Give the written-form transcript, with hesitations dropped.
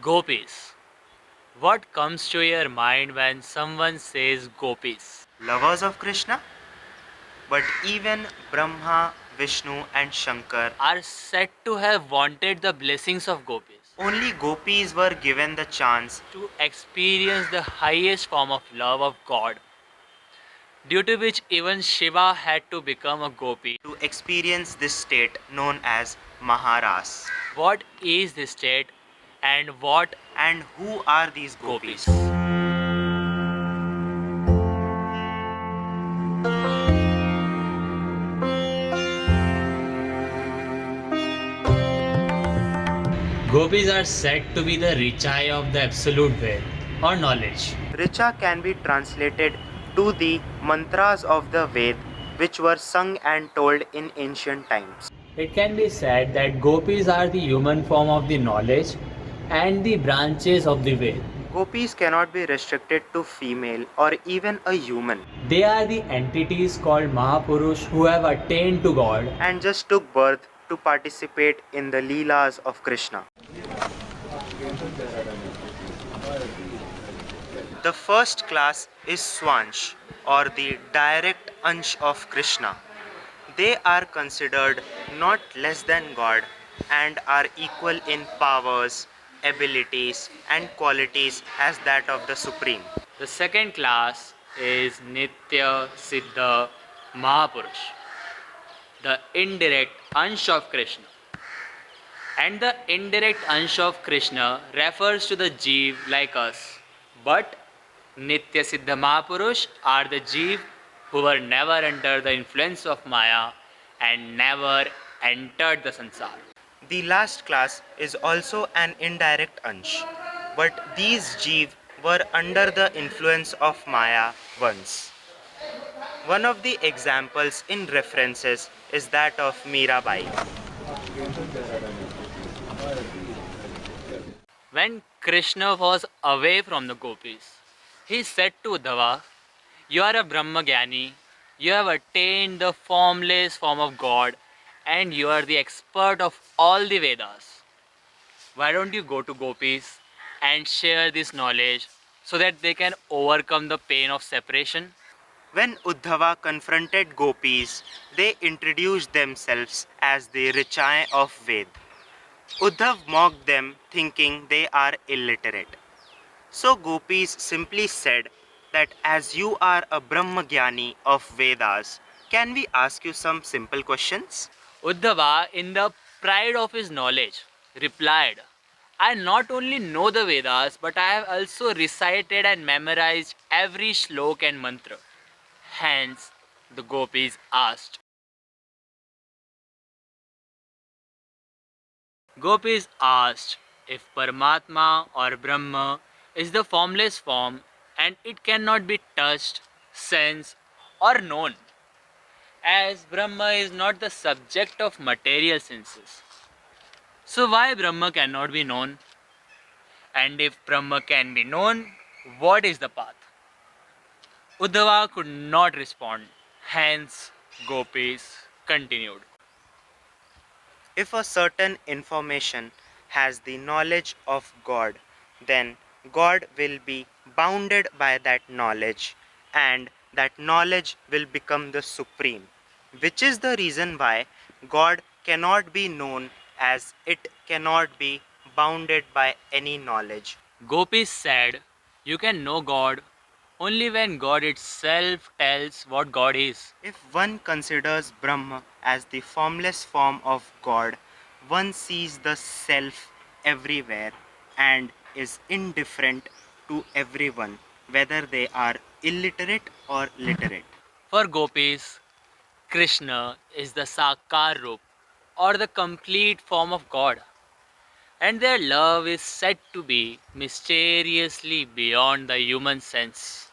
Gopis. What comes to your mind when someone says Gopis? Lovers of Krishna? But even Brahma, Vishnu, and Shankar, Are said to have wanted the blessings of Gopis only gopis were given the chance to experience the highest form of love of God, due to which even Shiva had to become a Gopi. to experience this state known as Maharas. What is this state and what And who are these Gopis? gopis? Gopis are said to be the Richai of the absolute Ved or knowledge. Richa can be translated to the mantras of the Ved, which were sung and told in ancient times. It can be said that Gopis are the human form of the knowledge and the branches of the Ved. Gopis cannot be restricted to female or even a human, They are the entities called Mahapurush who have attained to God. and just took birth to participate in the Leelas of Krishna. The first class is Swansh, or the direct Ansh of Krishna. They are considered not less than God and are equal in powers, abilities, and qualities as that of the Supreme. The second class is Nitya Siddha Mahapurush, the indirect Ansh of Krishna. And the indirect Ansh of Krishna refers to the Jeev like us. But Nitya Siddha Mahapurush are the Jeev who were never under the influence of Maya and never entered the Sansar. The last class is also an indirect Ansh, but these Jeev were under the influence of Maya once. One of the examples in references is that of Mirabai. When Krishna was away from the Gopis, he said to Uddhava, "You are a Brahma-Gyani, you have attained the formless form of God, and you are the expert of all the Vedas. Why don't you go to Gopis and share this knowledge so that they can overcome the pain of separation?" When Uddhava confronted Gopis, they introduced themselves as the Richai of Ved. Uddhav mocked them, thinking they are illiterate. So Gopis simply said that as you are a Brahma-Gyani of Vedas, can we ask you some simple questions? Uddhava, in the pride of his knowledge, replied, "I not only know the Vedas, but I have also recited and memorized every shlok and mantra." Hence, the Gopis asked. Gopis asked if Paramatma or Brahma is the formless form and it cannot be touched, sensed, or known, as Brahma is not the subject of material senses. So, why Brahma cannot be known? And if Brahma can be known, what is the path? Uddhava could not respond. Hence, Gopis continued. If a certain information has the knowledge of God, then God will be bounded by that knowledge, and that knowledge will become the supreme, which is the reason why God cannot be known, as it cannot be bounded by any knowledge. Gopis said, "You can know God only when God itself tells what God is." If one considers Brahma as the formless form of God, one sees the self everywhere and is indifferent to everyone, whether they are illiterate or literate. For Gopis, Krishna is the Sakar Rup or the complete form of God, and their love is said to be mysteriously beyond the human sense.